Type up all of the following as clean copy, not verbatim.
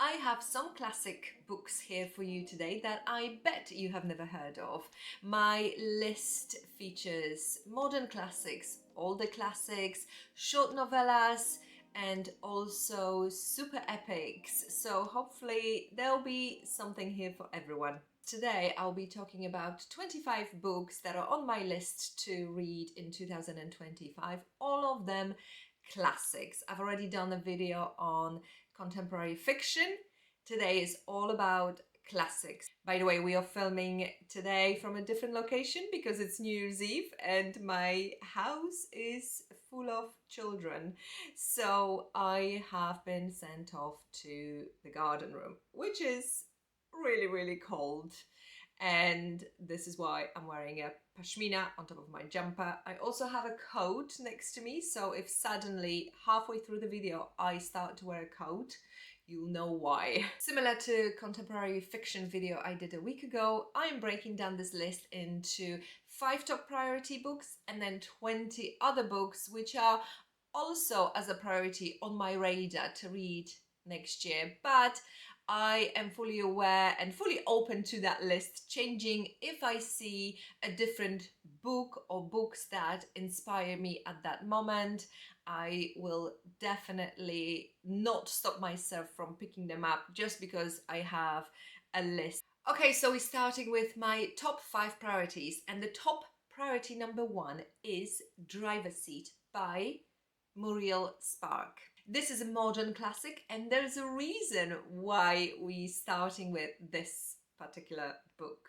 I have some classic books here for you today that I bet you have never heard of. My list features modern classics, older classics, short novellas, and also super epics. So hopefully there'll be something here for everyone. Today I'll be talking about 25 books that are on my list to read in 2025, all of them classics. I've already done a video on contemporary fiction. Today is all about classics. By the way, we are filming today from a different location because it's New Year's Eve and my house is full of children. So I have been sent off to the garden room, which is really cold. And this is why I'm wearing a pashmina on top of my jumper. I also have a coat next to me, so if suddenly halfway through the video I start to wear a coat, you'll know why. Similar to contemporary fiction video I did a week ago, I'm breaking down this list into 5 top priority books and then 20 other books which are also as a priority on my radar to read next year, but I am fully aware and fully open to that list changing if I see a different book or books that inspire me at that moment. I will definitely not stop myself from picking them up just because I have a list. Okay, so we're starting with my top 5 priorities, and the top priority number 1 is Driver's Seat by Muriel. This is a modern classic, and there's a reason why we're starting with this particular book.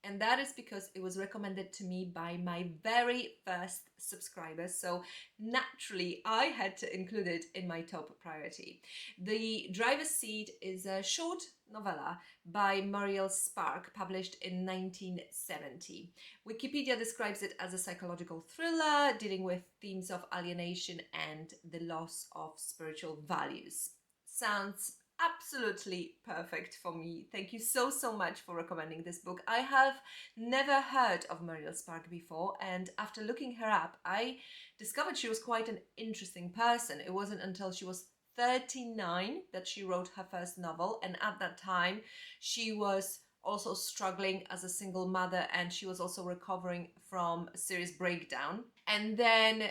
And that is because it was recommended to me by my very first subscriber, so naturally I had to include it in my top priority. The Driver's Seat is a short novella by Muriel, published in 1970. Wikipedia describes it as a psychological thriller dealing with themes of alienation and the loss of spiritual values. Sounds absolutely perfect for me. Thank you so much for recommending this book. I have never heard of Muriel before, and after looking her up I discovered she was quite an interesting person. It wasn't until she was 39 that she wrote her first novel, and at that time she was also struggling as a single mother, and she was also recovering from a serious breakdown. And then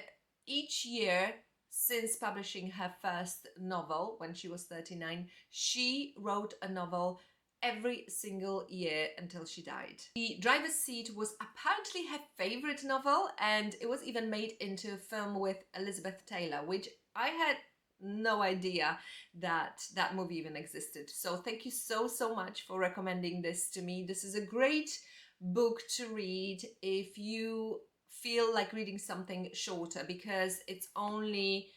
each year since publishing her first novel when she was 39, she wrote a novel every single year until she died. The Driver's Seat was apparently her favorite novel, and it was even made into a film with Elizabeth Taylor, which I had no idea that that movie even existed. So thank you so much for recommending this to me. This is a great book to read if you feel like reading something shorter, because it's only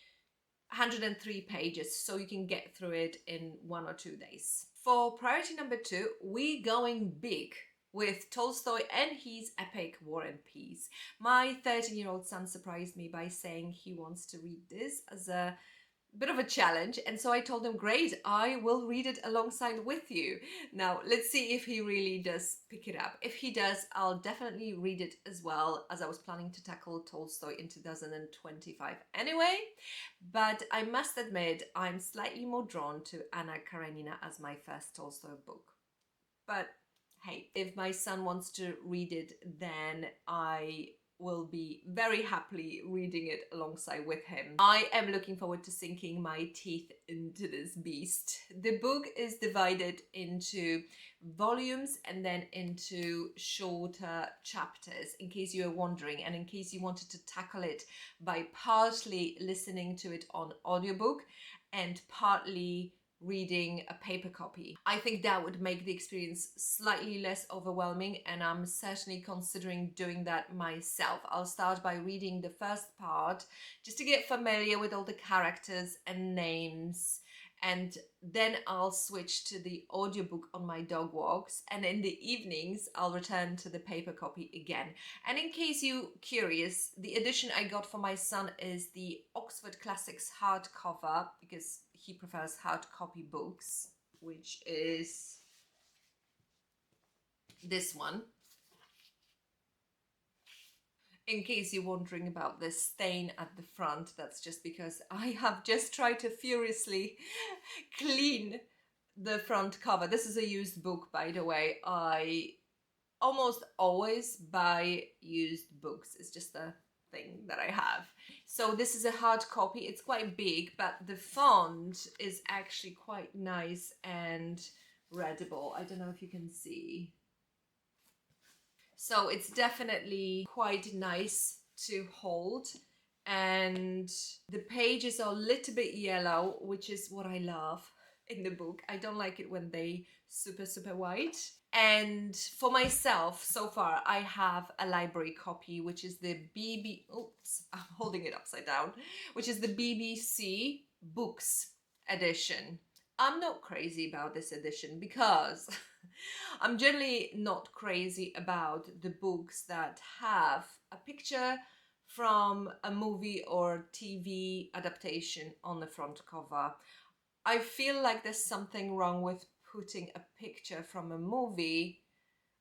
103 pages, so you can get through it in 1 or 2 days. For priority number 2, we're going big with Tolstoy and his epic War and Peace. My 13-year-old son surprised me by saying he wants to read this as a bit of a challenge, and so I told him, great, I will read it alongside with you. Now let's see if he really does pick it up. If he does, I'll definitely read it as well, as I was planning to tackle Tolstoy in 2025 anyway. But I must admit I'm slightly more drawn to Anna Karenina as my first Tolstoy book. But hey, if my son wants to read it, then I will be very happily reading it alongside with him. I am looking forward to sinking my teeth into this beast. The book is divided into volumes and then into shorter chapters, in case you are wondering, and in case you wanted to tackle it by partly listening to it on audiobook and partly reading a paper copy. I think that would make the experience slightly less overwhelming, and I'm certainly considering doing that myself. I'll start by reading the first part just to get familiar with all the characters and names, and then I'll switch to the audiobook on my dog walks, and in the evenings I'll return to the paper copy again. And in case you're curious, the edition I got for my son is the Oxford Classics hardcover, because he prefers hard copy books, which is this one. In case you're wondering about the stain at the front, that's just because I have just tried to furiously clean the front cover. This is a used book, by the way. I almost always buy used books. It's just a thing that I have. So this is a hard copy. It's quite big, but the font is actually quite nice and readable. I don't know if you can see. So it's definitely quite nice to hold. And the pages are a little bit yellow, which is what I love in the book. I don't like it when they super white. And for myself, so far, I have a library copy, which is the oops, I'm holding it upside down, which is the BBC Books edition. I'm not crazy about this edition because I'm generally not crazy about the books that have a picture from a movie or TV adaptation on the front cover. I feel like there's something wrong with putting a picture from a movie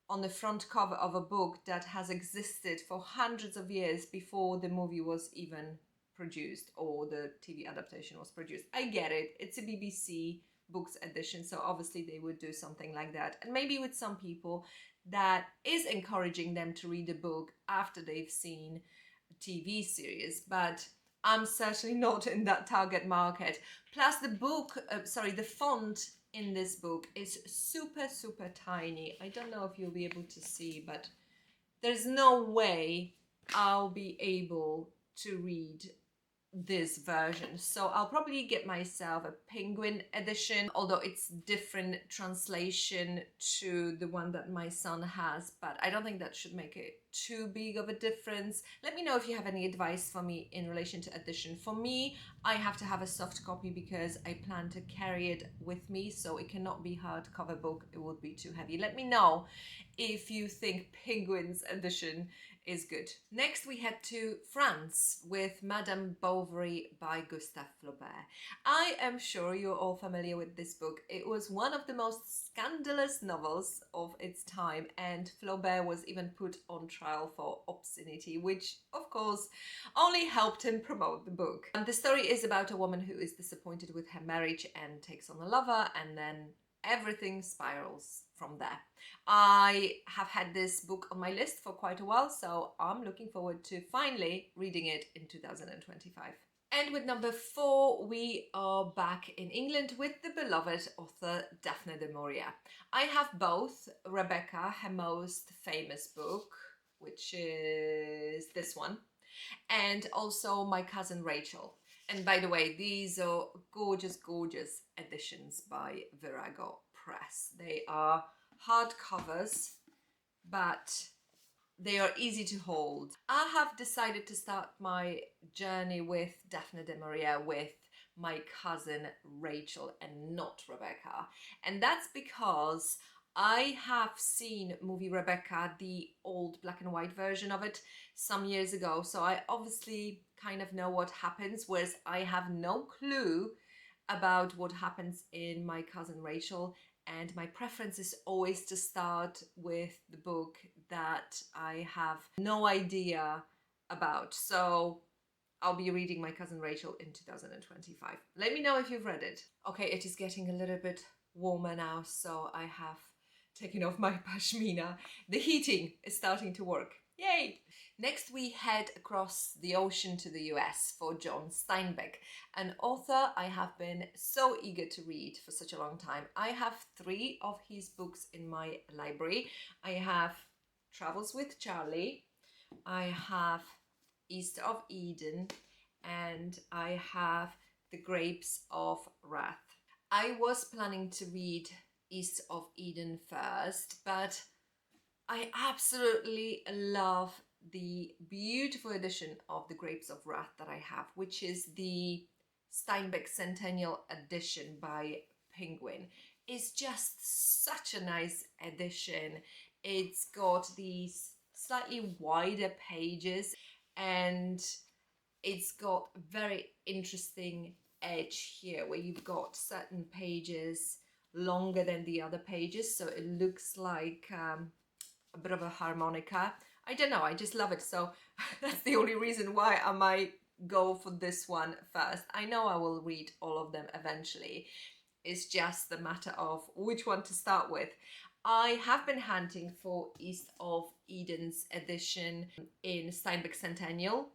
on the front cover of a book that has existed for hundreds of years before the movie was even produced or the TV adaptation was produced. I get it, it's a BBC Books edition, so obviously they would do something like that. And maybe with some people that is encouraging them to read a book after they've seen a TV series, but I'm certainly not in that target market. Plus the book, the font in this book is super tiny. I don't know if you'll be able to see, but there's no way I'll be able to read this version. So I'll probably get myself a Penguin edition, although it's different translation to the one that my son has, but I don't think that should make it too big of a difference. Let me know if you have any advice for me in relation to edition. For me, I have to have a soft copy because I plan to carry it with me, so it cannot be hardcover book. It would be too heavy. Let me know if you think Penguin's edition is good. Next we head to France with Madame Bovary by Gustave Flaubert. I am sure you're all familiar with this book. It was one of the most scandalous novels of its time, and Flaubert was even put on trial for obscenity, which of course only helped him promote the book. And the story is about a woman who is disappointed with her marriage and takes on a lover, and then everything spirals from there. I have had this book on my list for quite a while, so I'm looking forward to finally reading it in 2025. And with number 4, we are back in England with the beloved author Daphne du Maurier. I have both Rebecca, her most famous book, which is this one, and also My Cousin Rachel. And by the way, these are gorgeous editions by Virago Press. They are hardcovers, but they are easy to hold. I have decided to start my journey with Daphne du Maurier with My Cousin Rachel and not Rebecca. And that's because I have seen movie Rebecca, the old black and white version of it, some years ago. So I obviously kind of know what happens, whereas I have no clue about what happens in My Cousin Rachel. And my preference is always to start with the book that I have no idea about. So I'll be reading My Cousin Rachel in 2025. Let me know if you've read it. Okay, it is getting a little bit warmer now, so I have taken off my pashmina. The heating is starting to work. Yay! Next we head across the ocean to the US for John Steinbeck, an author I have been so eager to read for such a long time. I have 3 of his books in my library. I have Travels with Charlie, I have East of Eden, and I have The Grapes of Wrath. I was planning to read East of Eden first, but I absolutely love the beautiful edition of The Grapes of Wrath that I have, which is the Steinbeck Centennial edition by Penguin. It's just such a nice edition. It's got these slightly wider pages and it's got a very interesting edge here where you've got certain pages longer than the other pages, so it looks like a bit of a harmonica. I don't know, I just love it, so that's the only reason why I might go for this one first. I know I will read all of them eventually. It's just the matter of which one to start with. I have been hunting for East of Eden's edition in Steinbeck Centennial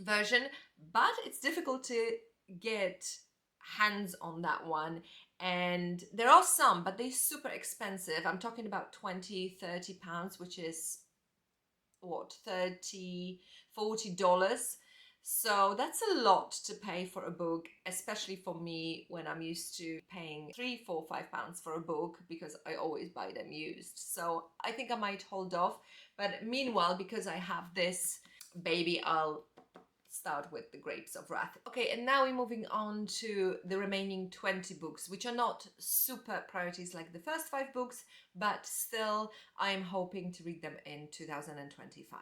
version, but it's difficult to get hands on that one. And there are some, but they're super expensive. I'm talking about 20-30 pounds, which is what, 30-40 dollars. So that's a lot to pay for a book, especially for me when I'm used to paying 3, 4, 5 pounds for a book because I always buy them used. So I think I might hold off. But meanwhile, because I have this baby, I'll start with The Grapes of Wrath. Okay, and now we're moving on to the remaining 20 books, which are not super priorities like the first 5 books, but still I'm hoping to read them in 2025.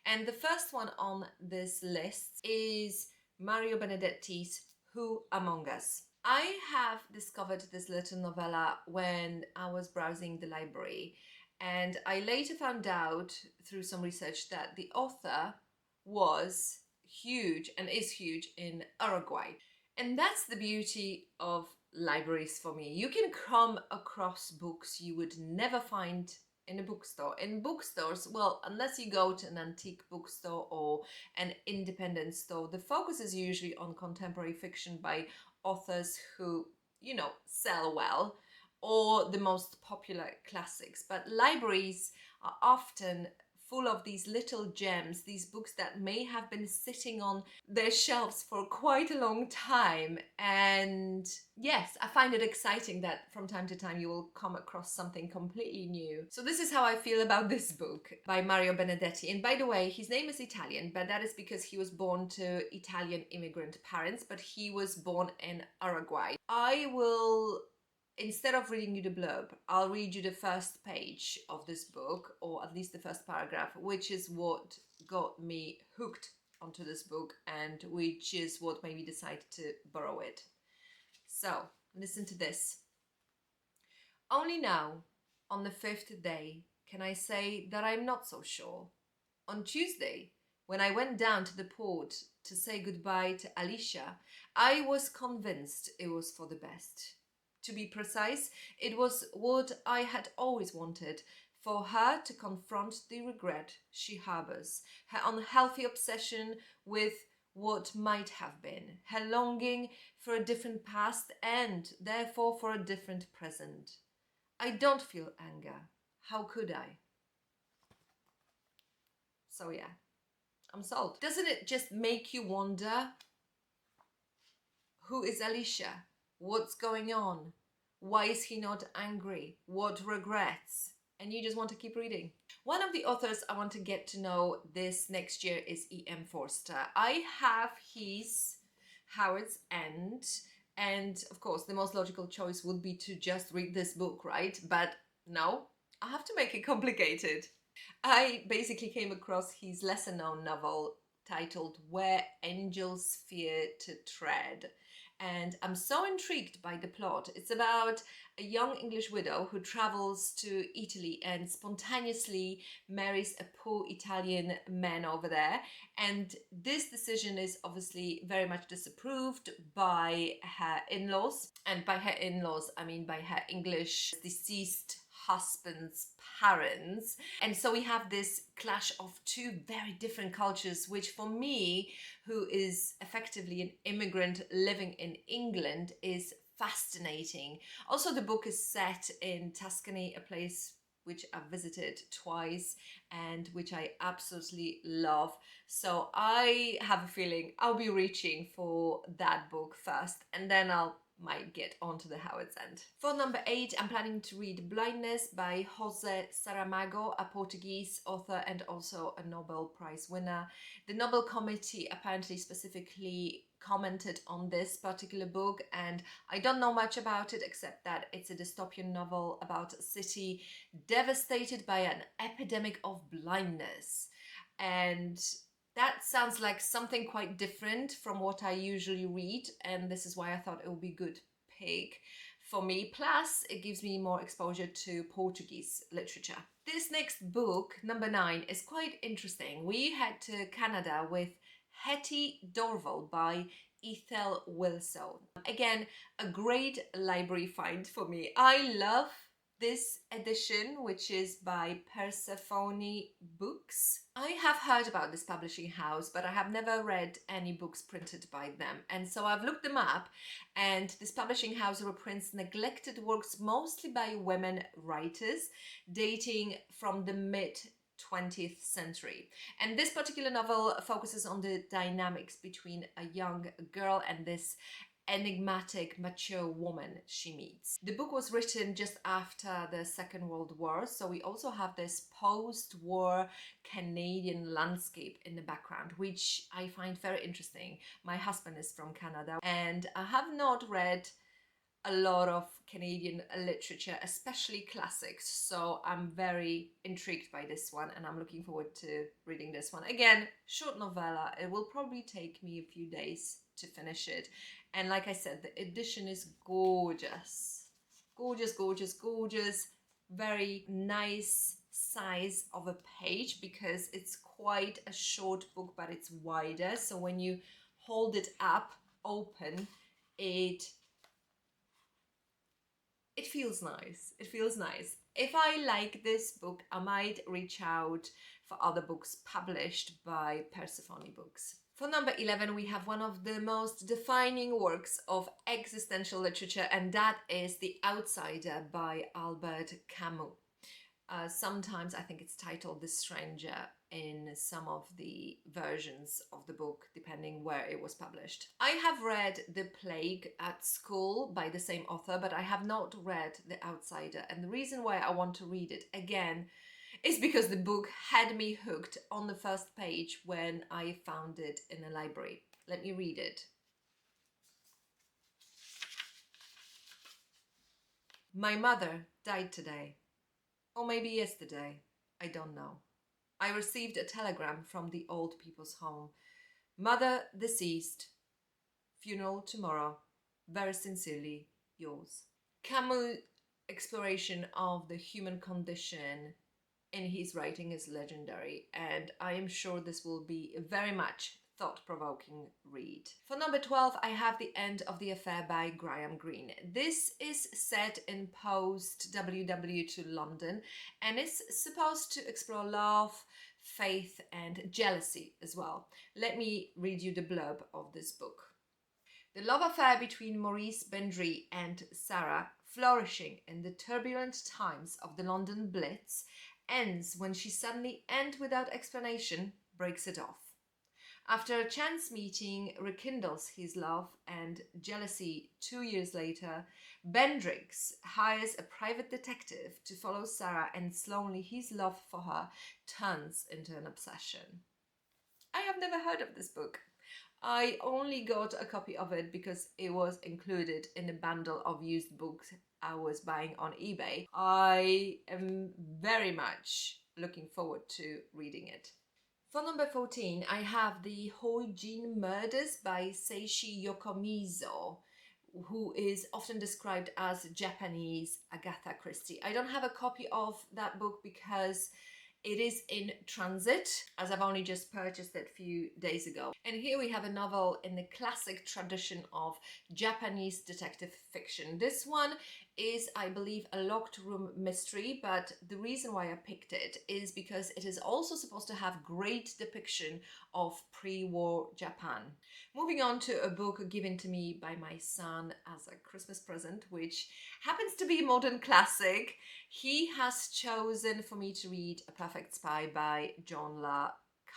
And the first one on this list is Mario Benedetti's Who Among Us. I have discovered this little novella when I was browsing the library, and I later found out through some research that the author was huge and is huge in Uruguay. And that's the beauty of libraries for me. You can come across books you would never find in a bookstore. In bookstores, well, unless you go to an antique bookstore or an independent store, the focus is usually on contemporary fiction by authors who, you know, sell well, or the most popular classics. But libraries are often full of these little gems, these books that may have been sitting on their shelves for quite a long time. And yes, I find it exciting that from time to time you will come across something completely new. So this is how I feel about this book by Mario Benedetti. And by the way, his name is Italian, but that is because he was born to Italian immigrant parents, but he was born in Uruguay. Instead of reading you the blurb, I'll read you the first page of this book, or at least the first paragraph, which is what got me hooked onto this book and which is what made me decide to borrow it. So, listen to this. Only now, on the 5th day, can I say that I'm not so sure. On Tuesday, when I went down to the port to say goodbye to Alicia, I was convinced it was for the best. To be precise, it was what I had always wanted, for her to confront the regret she harbors, her unhealthy obsession with what might have been, her longing for a different past and, therefore, for a different present. I don't feel anger. How could I? So yeah, I'm sold. Doesn't it just make you wonder, who is Alicia? What's going on? Why is he not angry? What regrets? And you just want to keep reading. One of the authors I want to get to know this next year is E.M. Forster. I have his Howard's End, and of course the most logical choice would be to just read this book, right? But no, I have to make it complicated. I basically came across his lesser known novel titled Where Angels Fear to Tread. And I'm so intrigued by the plot. It's about a young English widow who travels to Italy and spontaneously marries a poor Italian man over there. And this decision is obviously very much disapproved by her in-laws. And by her in-laws, I mean by her English deceased husband's parents. And so we have this clash of two very different cultures, which for me, who is effectively an immigrant living in England, is fascinating. Also, the book is set in Tuscany, a place which I've visited twice and which I absolutely love. So I have a feeling I'll be reaching for that book first, and then I'll might get onto the Howard's End. For number 8, I'm planning to read Blindness by José Saramago, a Portuguese author and also a Nobel Prize winner. The Nobel Committee apparently specifically commented on this particular book, and I don't know much about it except that it's a dystopian novel about a city devastated by an epidemic of blindness. And that sounds like something quite different from what I usually read, and this is why I thought it would be a good pick for me. Plus, it gives me more exposure to Portuguese literature. This next book, number 9, is quite interesting. We head to Canada with Hetty Dorval by Ethel Wilson. Again, a great library find for me. I love this edition, which is by Persephone Books. I have heard about this publishing house, but I have never read any books printed by them. And so I've looked them up, and this publishing house reprints neglected works mostly by women writers, dating from the mid 20th century. And this particular novel focuses on the dynamics between a young girl and this enigmatic, mature woman she meets. The book was written just after the Second World War, so we also have this post-war Canadian landscape in the background, which I find very interesting. My husband is from Canada, and I have not read a lot of Canadian literature, especially classics, so I'm very intrigued by this one, and I'm looking forward to reading this one. Again, short novella. It will probably take me a few days to finish it, and like I said, the edition is gorgeous. Gorgeous, gorgeous, gorgeous. Very nice size of a page, because it's quite a short book, but it's wider, so when you hold it up open, it feels nice. It feels nice. If I like this book, I might reach out for other books published by Persephone Books. For number 11, we have one of the most defining works of existential literature, and that is The Outsider by Albert Camus. Sometimes I think it's titled The Stranger in some of the versions of the book, depending where it was published. I have read The Plague at School by the same author, but I have not read The Outsider. And the reason why I want to read it again is because the book had me hooked on the first page when I found it in a library. Let me read it. My mother died today. Or maybe yesterday, I don't know. I received a telegram from the old people's home. Mother deceased. Funeral tomorrow. Very sincerely, yours. Camus' exploration of the human condition in his writing is legendary, and I am sure this will be very much thought-provoking read. For number 12, I have The End of the Affair by Greene. This is set in post-WW to London, and it's supposed to explore love, faith, and jealousy as well. Let me read you the blurb of this book. The love affair between Maurice Bendry and Sarah, flourishing in the turbulent times of the London Blitz, ends when she suddenly and without explanation breaks it off. After a chance meeting rekindles his love and jealousy 2 years later, Bendrix hires a private detective to follow Sarah, and slowly his love for her turns into an obsession. I have never heard of this book. I only got a copy of it because it was included in a bundle of used books I was buying on eBay. I am very much looking forward to reading it. For number 14, I have the Hoijin Murders by Seishi Yokomizo, who is often described as Japanese Agatha Christie. I don't have a copy of that book because it is in transit, as I've only just purchased it a few days ago. And here we have a novel in the classic tradition of Japanese detective fiction. This one is, I believe, a locked room mystery, but the reason why I picked it is because it is also supposed to have great depiction of pre-war Japan. Moving on to a book given to me by my son as a Christmas present, which happens to be a modern classic. He has chosen for me to read A Perfect Spy by John Le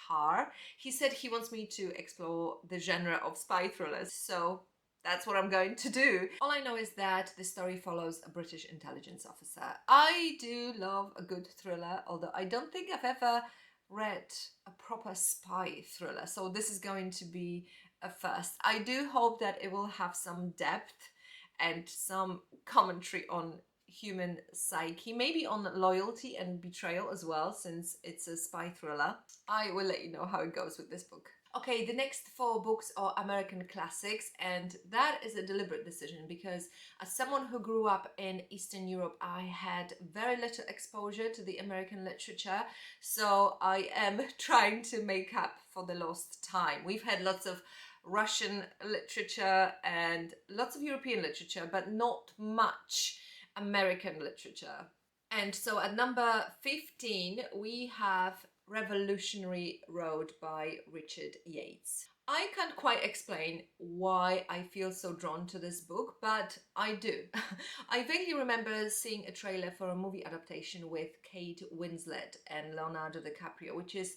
Carré. He said he wants me to explore the genre of spy thrillers, so that's what I'm going to do. All I know is that the story follows a British intelligence officer. I do love a good thriller, although I don't think I've ever read a proper spy thriller, so this is going to be a first. I do hope that it will have some depth and some commentary on human psyche, maybe on loyalty and betrayal as well, since it's a spy thriller. I will let you know how it goes with this book. Okay, the next 4 books are American classics, and that is a deliberate decision because as someone who grew up in Eastern Europe, I had very little exposure to the American literature, so I am trying to make up for the lost time. We've had lots of Russian literature and lots of European literature, but not much American literature. And so at number 15, we have Revolutionary Road by Richard Yates. I can't quite explain why I feel so drawn to this book, but I do. I vaguely remember seeing a trailer for a movie adaptation with Kate Winslet and Leonardo DiCaprio, which is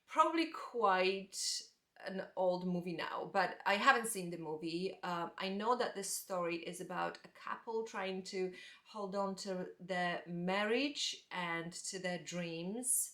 probably quite an old movie now, but I haven't seen the movie. I know that this story is about a couple trying to hold on to their marriage and to their dreams.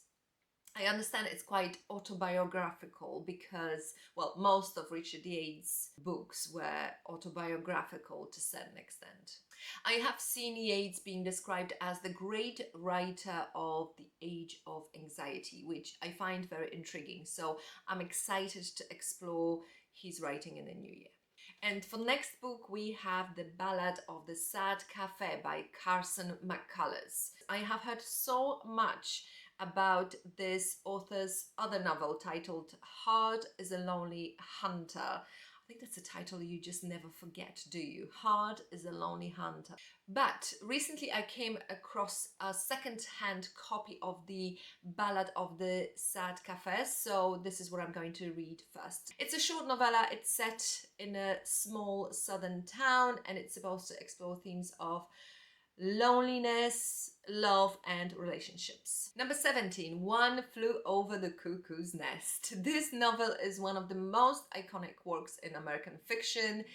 I understand it's quite autobiographical because, well, most of Richard Yates' books were autobiographical to a certain extent. I have seen Yates being described as the great writer of the age of anxiety, which I find very intriguing. So I'm excited to explore his writing in the new year. And for next book, we have The Ballad of the Sad Café by Carson McCullers. I have heard so much about this author's other novel titled Hard is a Lonely Hunter. I think that's a title you just never forget, do you? Hard is a Lonely Hunter. But recently I came across a second-hand copy of the Ballad of the Sad Café, so this is what I'm going to read first. It's a short novella. It's set in a small southern town and it's supposed to explore themes of loneliness, love, and relationships. Number 17, One Flew Over the Cuckoo's Nest. This novel is one of the most iconic works in American fiction.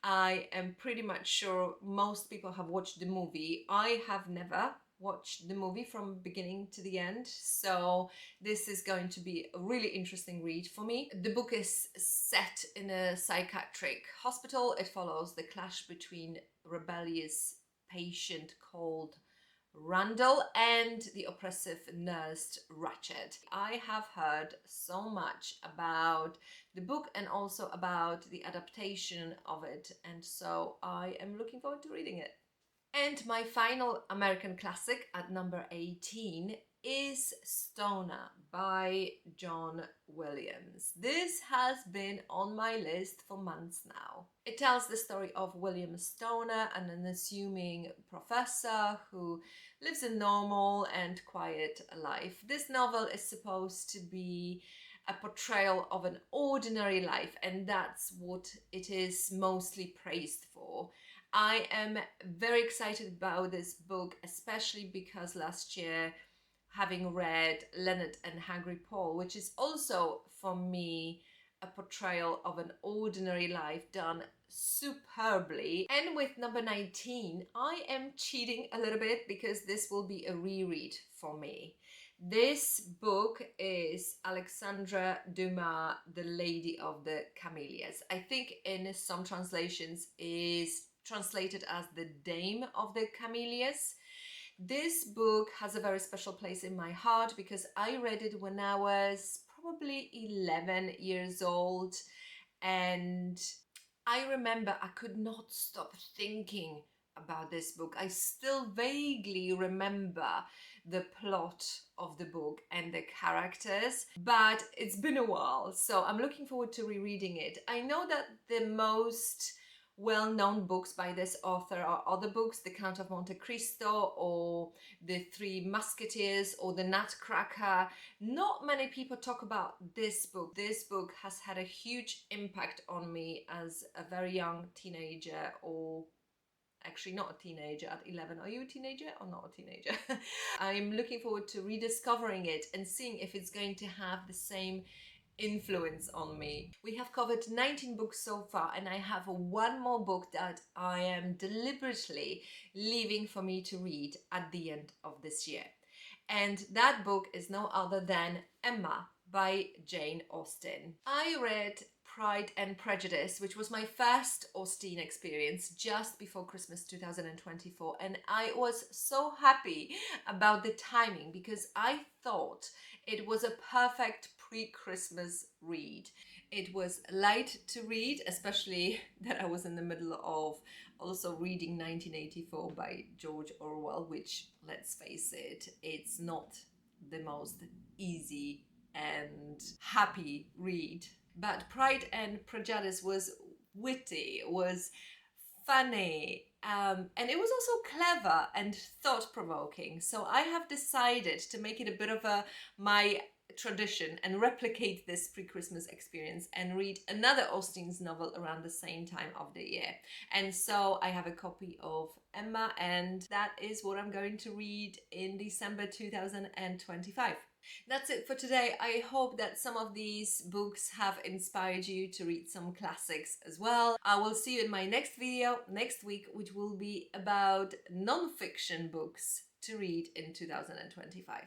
I am pretty much sure most people have watched the movie. I have never watched the movie from beginning to the end, so this is going to be a really interesting read for me. The book is set in a psychiatric hospital. It follows the clash between rebellious patient called Randall and the oppressive nurse Ratchet. I have heard so much about the book and also about the adaptation of it, and so I am looking forward to reading it. And my final American classic at number 18 is Stoner by John Williams. This has been on my list for months now. It tells the story of William Stoner, an unassuming professor who lives a normal and quiet life. This novel is supposed to be a portrayal of an ordinary life, and that's what it is mostly praised for. I am very excited about this book, especially because last year, having read Leonard and Hungry Paul, which is also, for me, a portrayal of an ordinary life done superbly. And with number 19, I am cheating a little bit because this will be a reread for me. This book is Alexandre Dumas, The Lady of the Camellias. I think in some translations is translated as The Dame of the Camellias. This book has a very special place in my heart because I read it when I was probably 11 years old, and I remember I could not stop thinking about this book. I still vaguely remember the plot of the book and the characters, but it's been a while, so I'm looking forward to rereading it. I know that the most well-known books by this author are other books, The Count of Monte Cristo or The Three Musketeers or The Nutcracker. Not many people talk about this book. This book has had a huge impact on me as a very young teenager, or actually not a teenager at 11. Are you a teenager or not a teenager? I'm looking forward to rediscovering it and seeing if it's going to have the same influence on me. We have covered 19 books so far, and I have one more book that I am deliberately leaving for me to read at the end of this year. And that book is no other than Emma by Jane Austen. I read Pride and Prejudice, which was my first Austen experience just before Christmas 2024, and I was so happy about the timing because I thought it was a perfect pre-Christmas read. It was light to read, especially that I was in the middle of also reading 1984 by George Orwell, which, let's face it, it's not the most easy and happy read But Pride and Prejudice was witty, was funny, and it was also clever and thought-provoking. So I have decided to make it a bit of my tradition and replicate this pre-Christmas experience and read another Austen's novel around the same time of the year. And so I have a copy of Emma, and that is what I'm going to read in December 2025. That's it for today. I hope that some of these books have inspired you to read some classics as well. I will see you in my next video next week, which will be about non-fiction books to read in 2025.